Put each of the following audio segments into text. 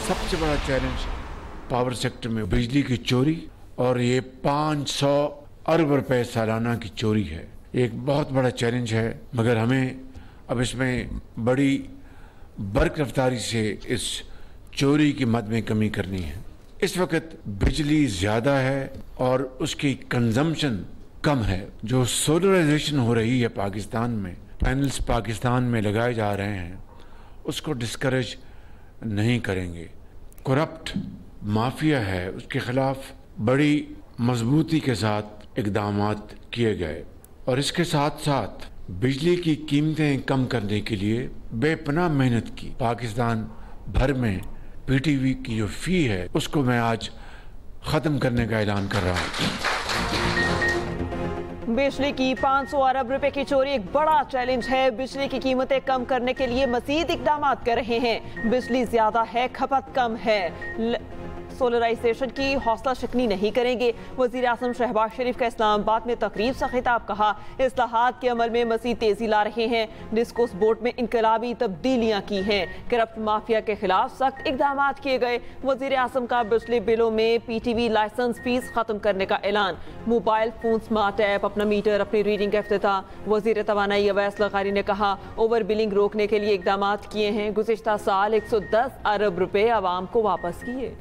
सबसे बड़ा challenge power sector में बिजली की चोरी और ये 500 अरब रुपए सालाना की चोरी है। एक बहुत बड़ा चैलेंज है, मगर हमें अब इसमें बड़ी बर्क रफ्तारी से इस चोरी की मद में कमी करनी है। इस वक्त बिजली ज्यादा है और उसकी कंजम्पशन कम है। जो सोलराइजेशन हो रही है पाकिस्तान में, पैनल्स पाकिस्तान में लगाए जा रहे हैं, उसको डिस्करेज नहीं करेंगे। करप्ट माफिया है, उसके खिलाफ बड़ी मजबूती के साथ इकदामात किए गए और इसके साथ साथ बिजली की कीमतें कम करने के लिए बेपनाह मेहनत की। पाकिस्तान भर में पीटीवी की जो फी है उसको मैं आज खत्म करने का ऐलान कर रहा हूँ। बिजली की 500 अरब रुपए की चोरी एक बड़ा चैलेंज है। बिजली की कीमतें कम करने के लिए मजीद इकदाम कर रहे हैं। बिजली ज्यादा है, खपत कम है। सोलराइजेशन की हौसला शिकनी नहीं करेंगे। वजीर आज़म शहबाज शरीफ का इस्लामाबाद में तकरीब से खिताब। कहा, इस्लाहात के अमल में मजीद तेजी ला रहे हैं। डिस्कोस बोर्ड में इनकलाबी तब्दीलियां की हैं। करप्ट माफिया के खिलाफ सख्त इकदाम किए गए। वजीर आज़म का बिजली बिलों में पीटीवी लाइसेंस फीस खत्म करने का ऐलान। मोबाइल फोन स्मार्ट ऐप अपना मीटर अपनी रीडिंग का इफ्तिताह। वजीर तवानाई अवैस लगारी ने कहा, ओवर बिलिंग रोकने के लिए इकदाम किए हैं। गुज़िश्ता साल 110 अरब रुपए आवाम को वापस किए।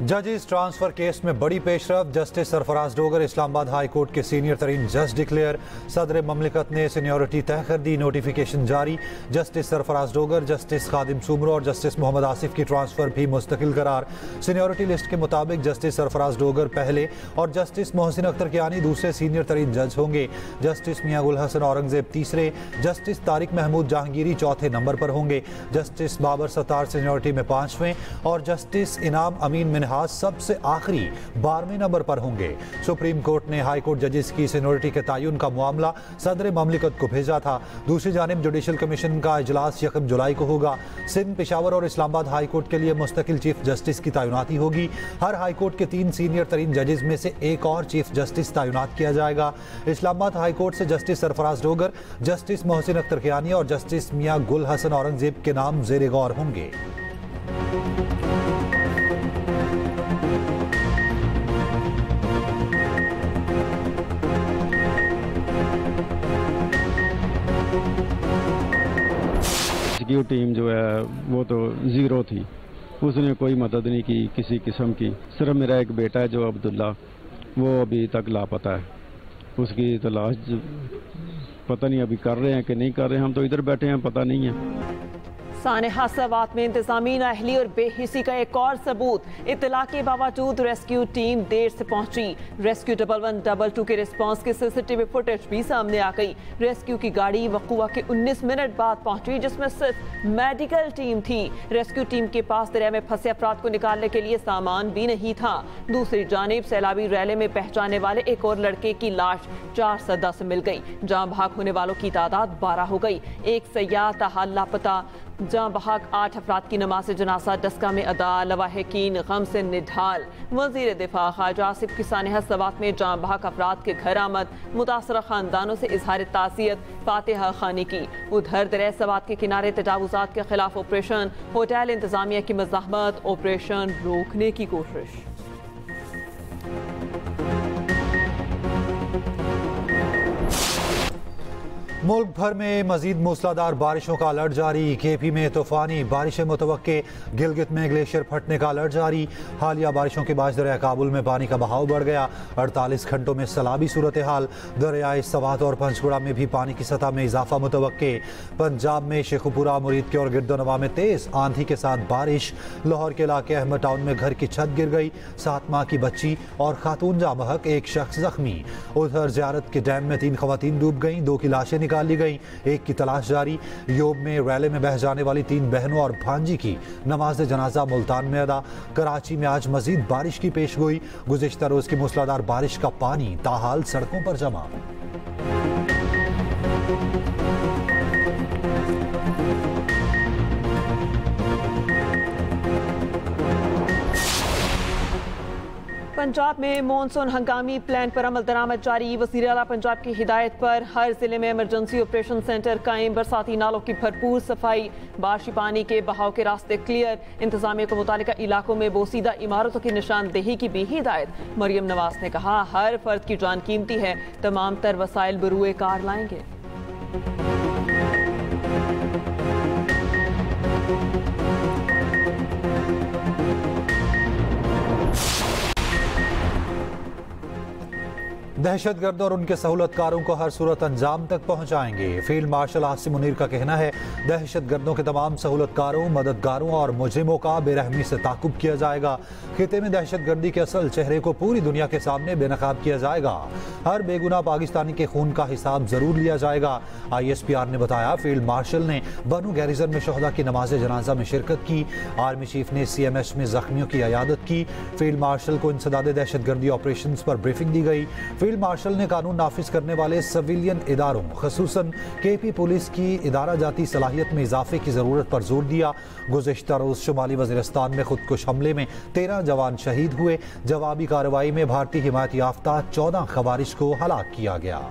जजेस ट्रांसफर केस में बड़ी पेशरफ। Justice Sarfaraz Dogar Islamabad high court के सीनियर तरीन जज डिक्लेयर। सदर ममलिकत ने सीनियोरिटी तय कर दी, नोटिफिकेशन जारी। जस्टिस सरफराज डोगर, जस्टिस खादिम सुमरो और जस्टिस मोहम्मद आसिफ की ट्रांसफर भी मुस्तकिल करार। सीनियोरिटी लिस्ट के मुताबिक जस्टिस सरफराज डोगर पहले और जस्टिस मोहसिन अख्तर कियानी दूसरे सीनियर तरीन जज होंगे। जस्टिस मियां गुल हसन औरंगजेब तीसरे, जस्टिस तारिक महमूद जहांगीरी चौथे नंबर पर होंगे। जस्टिस बाबर सत्तार सीनियोरिटी में 5वें और जस्टिस इनाम अमीन मिनहाज सबसे आखिरी 12वें नंबर पर होंगे। सुप्रीम कोर्ट ने हाई कोर्ट जजेस की सीनियोरिटी के तयन का मामला सदर ममलिकत को भेजा था। दूसरी जानिब जुडिशल कमीशन का इजलास 1 जुलाई को होगा। सिंध, पेशावर और इस्लामाबाद हाई कोर्ट के लिए मुस्तकिल चीफ जस्टिस की तैनाती होगी। हर हाई कोर्ट के 3 सीनियर तरीन जजेस में से एक और चीफ जस्टिस तैनात किया जाएगा। इस्लामाबाद हाई कोर्ट से जस्टिस सरफराज डोगर, जस्टिस मोहसिन अख्तर कियानी और जस्टिस मियां गुल हसन औरंगजेब के नाम जेर गौर होंगे। टीम जो है वो तो जीरो थी, उसने कोई मदद नहीं की किसी किस्म की। सिर्फ मेरा एक बेटा है जो अब्दुल्ला, वो अभी तक लापता है। उसकी तलाश पता नहीं अभी कर रहे हैं कि नहीं कर रहे हैं। हम तो इधर बैठे हैं, पता नहीं है। सानहा सवात में इंतजामी नाअहली और बेहिसी का एक और सबूत। इत्तला के बावजूद रेस्क्यू टीम देर से पहुंची। रेस्क्यू 1112 के रिस्पांस की सीसीटीवी फुटेज भी सामने आ गई। रेस्क्यू की गाड़ी वक़ुआ के 19 मिनट बाद पहुंची, जिसमें सिर्फ मेडिकल टीम थी। रेस्क्यू टीम के पास दरिया में फंसे अफराद को निकालने के लिए सामान भी नहीं था। दूसरी जानिब सैलाबी रैली में बह जाने वाले एक और लड़के की लाश 4 सदा से मिल गई। जहां भाग होने वालों की तादाद 12 हो गई। एक सयाह ताहाल लापता। जहां बहाक 8 अफराद की नमाज जनासा डस्का में अदा। लवाहिकीन गम से निढाल। वजीर दिफा ख्वाजा आसिफ की सानहा सवात में जहां बहाक अफराद के घर आमद, मुतासरा खानदानों से इजहार ताज़ियत फातिहा खानी की। उधर दरिया सवात के किनारे तजावुजात के खिलाफ ऑपरेशन। होटल इंतजामिया की मज़ाहमत, ऑपरेशन रोकने की कोशिश। मुल्क भर में मजीद मूसलाधार बारिशों का अलर्ट जारी। केपी में तूफानी बारिशें मुतवक्के। गिलगित में ग्लेशियर फटने का अलर्ट जारी। हालिया बारिशों के बाद दरिया काबुल में पानी का बहाव बढ़ गया। 48 घंटों में सैलाबी सूरत हाल। दरियाए सवात और पंचकुड़ा में भी पानी की सतह में इजाफा मुतवक्के। पंजाब में शेखुपुरा, मुरीद के और गिरदोनवा में तेज आंधी के साथ बारिश। लाहौर के इलाके अहमद टाउन में घर की छत गिर गई। 7 माह की बच्ची और खातून जा बहक, एक शख्स जख्मी। उधर ज़ियारत के डैम में 3 खवातीन डूब गईं, 2 की लाशें निकाल ली गई, एक की तलाश जारी। योब में रैली में बह जाने वाली 3 बहनों और भांजी की नमाज जनाजा मुल्तान में अदा। कराची में आज मजीद बारिश की पेशगोई। गुज़िश्ता रोज की मूसलाधार बारिश का पानी ताहाल सड़कों पर जमा। पंजाब में मॉनसून हंगामी प्लान पर अमल दरामद जारी। वज़ीर आला पंजाब की हिदायत पर हर जिले में इमरजेंसी ऑपरेशन सेंटर कायम। बरसाती नालों की भरपूर सफाई, बारिशी पानी के बहाव के रास्ते क्लियर। इंतजामिया को मुतालिका इलाकों में बोसीदा इमारतों की निशानदेही की भी हिदायत। मरियम नवाज ने कहा, हर फर्द की जान कीमती है, तमाम तर वसाइल बरूए कार लाएंगे। दहशतगर्द और उनके सहूलतकारों को हर सूरत अंजाम तक पहुंचाएंगे। फील्ड मार्शल आसिम मुनीर का कहना है, दहशतगर्दों के तमाम सहूलतकारों, मददगारों और मुजरिमों का बेरहमी से ताकुब किया जाएगा। खिते में दहशतगर्दी के असल चेहरे को पूरी दुनिया के सामने बेनकाब किया जाएगा। हर बेगुनाह पाकिस्तानी के खून का हिसाब जरूर लिया जाएगा। ISPR ने बताया, फील्ड मार्शल ने बनू गैरिजन में शहदा की नमाज जनाजा में शिरकत की। आर्मी चीफ ने CMH में जख्मियों की अयादत की। फील्ड मार्शल को इंसदादे दहशतगर्दी ऑपरेशन पर ब्रीफिंग दी गई। फील्ड मार्शल ने कानून नाफिज करने वाले सिविलियन इदारों, खसूसन KP पुलिस की इदारा जाती सलाहियत में इजाफे की जरूरत पर जोर दिया। गुज़िश्ता रोज शुमाली वज़ीरिस्तान में खुदकुश हमले में 13 जवान शहीद हुए। जवाबी कार्रवाई में भारतीय हिमायत याफ्ता 14 खवारिज को हलाक किया गया।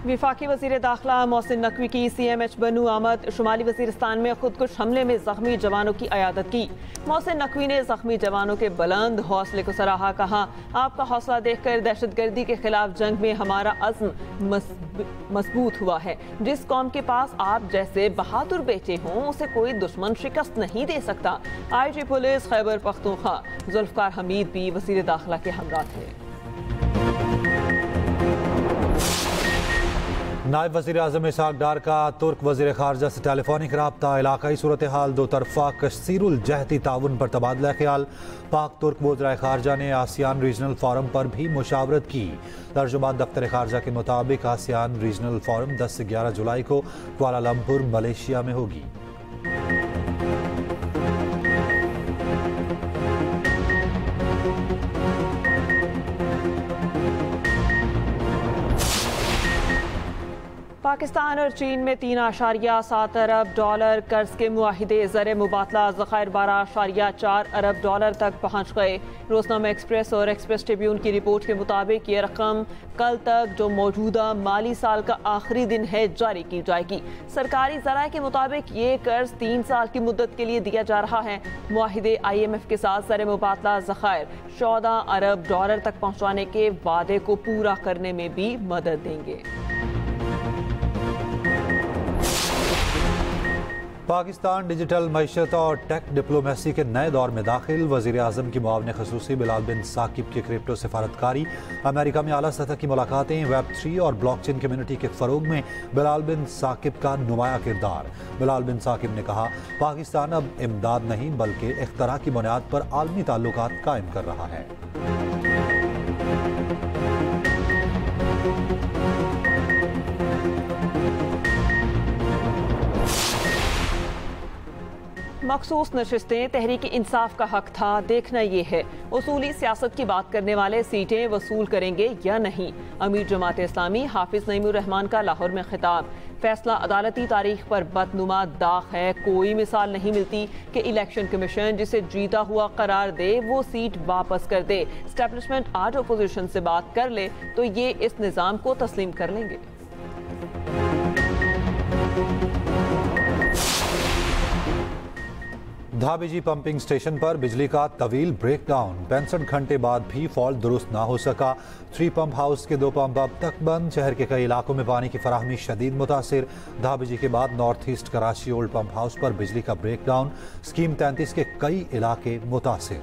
विफाकी वज़ीर दाखिला मोहसिन नकवी की CMH बनू आमद। शुमाली वज़ीरिस्तान में खुदकुश हमले में जख्मी जवानों की अयादत की। मोहसिन नकवी ने जख्मी जवानों के बुलंद हौसले को सराहा। कहा, आपका हौसला देखकर दहशतगर्दी के खिलाफ जंग में हमारा अज़्म मजबूत हुआ है। जिस कौम के पास आप जैसे बहादुर बेटे हों, उसे कोई दुश्मन शिकस्त नहीं दे सकता। IG पुलिस खैबर पख्तूनख्वा जुल्फकार हमीद भी वज़ीर दाखिला के हमरा थे। नायब वज़ीर आज़म इसहाक डार का तुर्क वज़ीर ख़ारजा से टेलीफोनिक रब्ता। इलाकाई सूरत हाल, दो तरफ़ा कसीरुल जहती ताउन पर तबादला ख्याल। पाक तुर्क वज़ीर ख़ारजा ने आसियान रीजनल फोरम पर भी मुशावरत की। तर्जुमान दफ्तर ख़ारजा के मुताबिक आसियान रीजनल फोरम 10 से 11 जुलाई को कुआलालंपुर मलेशिया में होगी। पाकिस्तान और चीन में 3.7 अरब डॉलर कर्ज के मुआहिदे। ज़र मुबादला ज़खायर 12.4 अरब डॉलर तक पहुँच गए। रोज़नामा एक्सप्रेस और एक्सप्रेस ट्रिब्यून की रिपोर्ट के मुताबिक ये रकम कल तक, जो मौजूदा माली साल का आखिरी दिन है, जारी की जाएगी। सरकारी ज़राए के मुताबिक ये कर्ज 3 साल की मुद्दत के लिए दिया जा रहा है। मुआहिदे IMF के साथ ज़र मुबादला ज़खायर 14 अरब डॉलर तक पहुँचाने के वादे को पूरा करने में भी मदद देंगे। पाकिस्तान डिजिटल मईशत और टेक डिप्लोमेसी के नए दौर में दाखिल। वज़ीर आज़म की मुआविन खसूसी बिलाल बिन साकिब की क्रिप्टो सिफारतकारी। अमेरिका में आला सतह की मुलाकातें। Web3 और ब्लॉकचेन कम्युनिटी के फ़रोग में बिलाल बिन साकिब का नुमाया किरदार। बिलाल बिन साकिब ने कहा, पाकिस्तान अब इमदाद नहीं बल्कि इख्तरा की बुनियाद पर आलमी ताल्लुकात कायम कर रहा है। मखसूस नशिस्तें तहरीक इंसाफ का हक था, देखना ये है उसूली सियासत की बात करने वाले सीटें वसूल करेंगे या नहीं। अमीर जमात इस्लामी हाफिज नईमुर रहमान का लाहौर में खिताब। फैसला अदालती तारीख पर बदनुमा दाग है। कोई मिसाल नहीं मिलती कि इलेक्शन कमीशन जिसे जीता हुआ करार दे वो सीट वापस कर दे। एस्टेब्लिशमेंट आज अपोजिशन से बात कर ले तो ये इस निज़ाम को तस्लीम कर लेंगे। धाबीजी पंपिंग स्टेशन पर बिजली का तवील ब्रेकडाउन। 65 घंटे बाद भी फॉल्ट दुरुस्त ना हो सका। 3 पंप हाउस के 2 पंप अब तक बंद। शहर के कई इलाकों में पानी की फराहमी शदीद मुतासिर। धाबीजी के बाद north east Karachi old pump house पर बिजली का ब्रेकडाउन। स्कीम 33 के कई इलाके मुतासिर।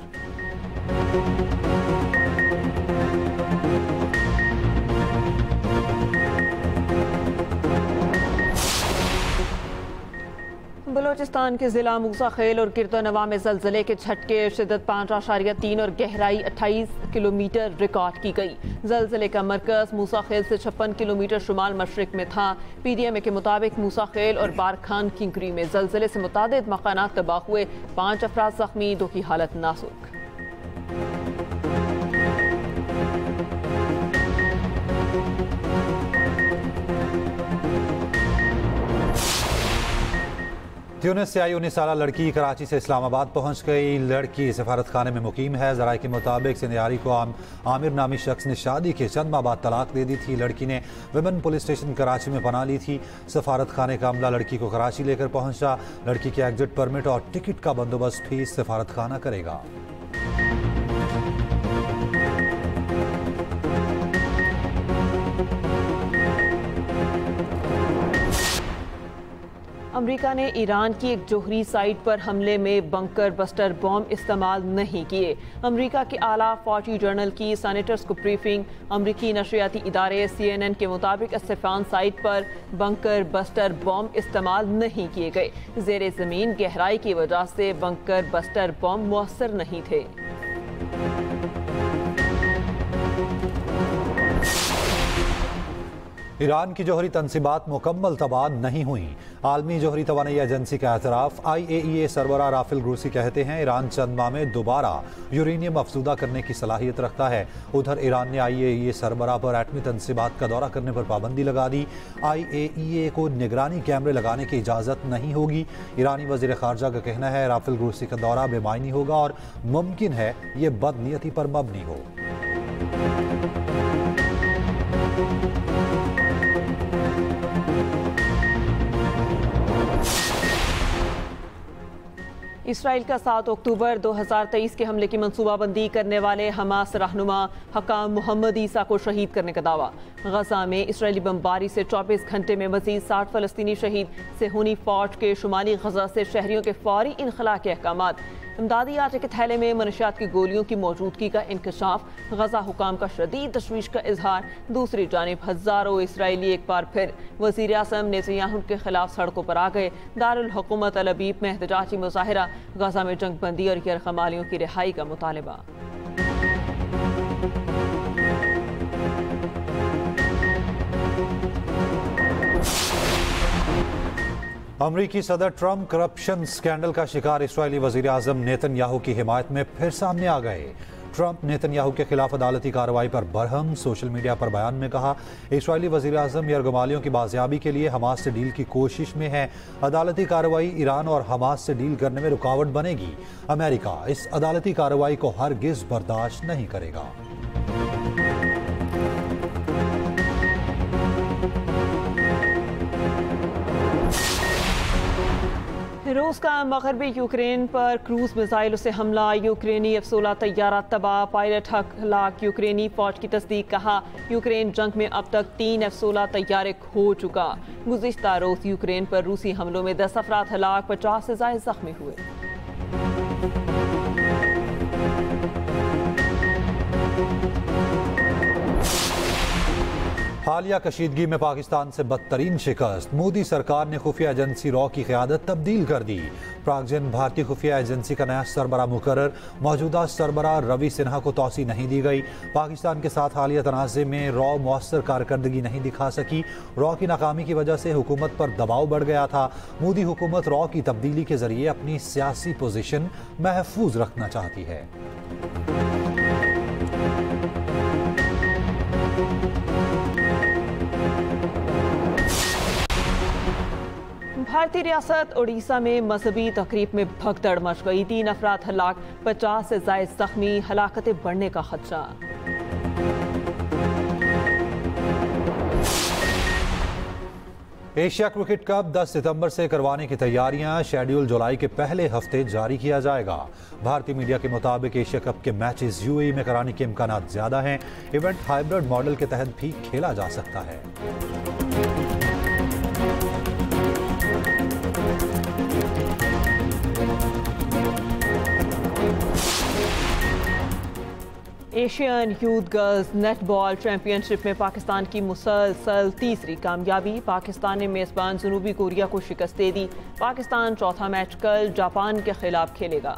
बलोचिस्तान के जिला मूसा खेल और किर्तनवा में ज़लज़ले के झटके। शिद्दत 5.3 और गहराई 28 किलोमीटर रिकॉर्ड की गई। ज़लज़ले का मरकज़ मूसा खेल से 56 किलोमीटर शुमाल मशरिक में था। PDMA के मुताबिक मूसा खेल और बारखान किंकरी में ज़लज़ले से मुतादिद मकानात तबाह हुए। 5 अफराद ज़ख्मी, 2 की हालत नाजुक। ट्यूनिस से आई 19 साला लड़की कराची से इस्लामाबाद पहुंच गई। लड़की सफारत खाने में मुकीम है। ज़राए के मुताबिक सिंधियारी को आमिर नामी शख्स ने शादी के चंद माह बाद तलाक दे दी थी। लड़की ने विमेन पुलिस स्टेशन कराची में पनाह ली थी। सफारत खाने का अमला लड़की को कराची लेकर पहुंचा। लड़की के एग्जिट परमिट और टिकट का बंदोबस्त भी सफारत खाना करेगा। अमेरिका ने ईरान की एक जोहरी साइट पर हमले में बंकर बस्टर बॉम्ब इस्तेमाल नहीं किए। अमेरिका के आला फौजी जर्नल की सेनेटर्स को ब्रीफिंग। अमेरिकी नशरियाती इदारे CNN के मुताबिक इस्तेफान साइट पर बंकर बस्टर बॉम्ब इस्तेमाल नहीं किए गए। ज़ेरे ज़मीन गहराई की वजह से बंकर बस्टर बॉम्ब मुअस्सर नहीं थे। ईरान की जोहरी तनसीबात मुकम्मल तबाह नहीं हुई। आलमी जोहरी तवानाई एजेंसी का एतराफ़। IAEA सरबराह राफेल ग्रोसी कहते हैं ईरान चंद माह में दोबारा यूरेनियम अफजुदा करने की सलाहियत रखता है। उधर ईरान ने IAEA सरबराह पर एटमी तनसीबात का दौरा करने पर पाबंदी लगा दी। IAEA को निगरानी कैमरे लगाने की इजाज़त नहीं होगी। ईरानी वज़ीर ख़ारजा का कहना है राफेल ग्रोसी का दौरा बेमायनी होगा और मुमकिन है ये बदनीयती पर मबनी हो। इसराइल का 7 अक्टूबर 2023 के हमले की मनसूबाबंदी करने वाले हमास रहनुमा हकाम मोहम्मद ईसा को शहीद करने का दावा। गजा में इसराइली बमबारी से 24 घंटे में मजीद 60 फलस्तीनी शहीद। सेहूनी फौज के शुमाली गजा से शहरियों के फौरी इनखला के अहकामात। इमदादी आटे के थैले में मनशियात की गोलियों की मौजूदगी का इंकशाफ। गजा हुकाम का शदीद तशवीश का इजहार। दूसरी जानिब हजारों इसराइली एक बार फिर वज़ीर आज़म नेतन्याहू के खिलाफ सड़कों पर आ गए। दारुल हुकूमत अल अबीब में एहतजाजी मुजाहिरा। गजा में जंगबंदी और यरगमालियों की रिहाई का मुतालबा। अमरीकी सदर ट्रंप करप्शन स्कैंडल का शिकार इस्राएली वज़ीर आज़म नेतन्याहू की हिमायत में फिर सामने आ गए। ट्रंप नेतन्याहू के खिलाफ अदालती कार्रवाई पर बरहम। सोशल मीडिया पर बयान में कहा इस्राएली वज़ीर आज़म यरगमालियों की बाजियाबी के लिए हमास से डील की कोशिश में है। अदालती कार्रवाई ईरान और हमास से डील करने में रुकावट बनेगी। अमेरिका इस अदालती कार्रवाई को हरगिज़ बर्दाश्त नहीं करेगा। रूस का मगरबी यूक्रेन पर क्रूज मिसाइलों से हमला। यूक्रेनी F-16 तैयारा तबाह। पायलट हलाक। यूक्रेनी फौज की तस्दीक। कहा यूक्रेन जंग में अब तक 3 F-16 तैयारे खो चुका। गुज़िश्ता रोज यूक्रेन पर रूसी हमलों में 10 अफराद हलाक, 50 से ज़ायद जख्मी हुए। हालिया कशीदगी में पाकिस्तान से बदतरीन शिकस्त। मोदी सरकार ने खुफिया एजेंसी रॉ की क़यादत तब्दील कर दी। प्रागजन भारतीय खुफिया एजेंसी का नया सरबरा मुकर्रर। मौजूदा सरबरा रवि सिन्हा को तौसी नहीं दी गई। पाकिस्तान के साथ हालिया तनाज़े में रॉ मौसर कारकर्दगी नहीं दिखा सकी। रॉ की नाकामी की वजह से हुकूमत पर दबाव बढ़ गया था। मोदी हुकूमत रॉ की तब्दीली के जरिए अपनी सियासी पोजीशन महफूज रखना चाहती है। भारतीय रियासत उड़ीसा में मजहबी तकरीब में भगदड़ मच गई। 3 अफराद हलाक, 50 से ज़ायद जख्मी। हलाकतें बढ़ने का खदशा। एशिया क्रिकेट कप 10 सितंबर से करवाने की तैयारियां। शेड्यूल जुलाई के पहले हफ्ते जारी किया जाएगा। भारतीय मीडिया के मुताबिक एशिया कप के मैचेस UAE में कराने के इम्कान ज्यादा हैं। इवेंट हाइब्रिड मॉडल के तहत भी खेला जा सकता है। Asian youth girls netball championship में पाकिस्तान की मुसलसल तीसरी कामयाबी। पाकिस्तान ने मेजबान जनूबी कोरिया को शिकस्त दे दी। पाकिस्तान चौथा मैच कल जापान के खिलाफ खेलेगा।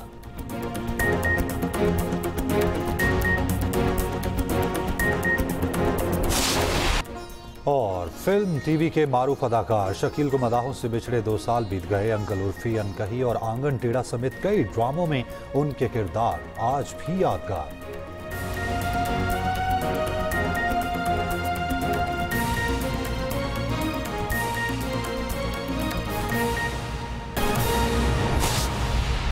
और फिल्म TV के मारूफ अदाकार शकील को मदाहों से बिछड़े 2 साल बीत गए। अंकल उर्फी, अनकही और आंगन टेढ़ा समेत कई ड्रामों में उनके किरदार आज भी यादगार।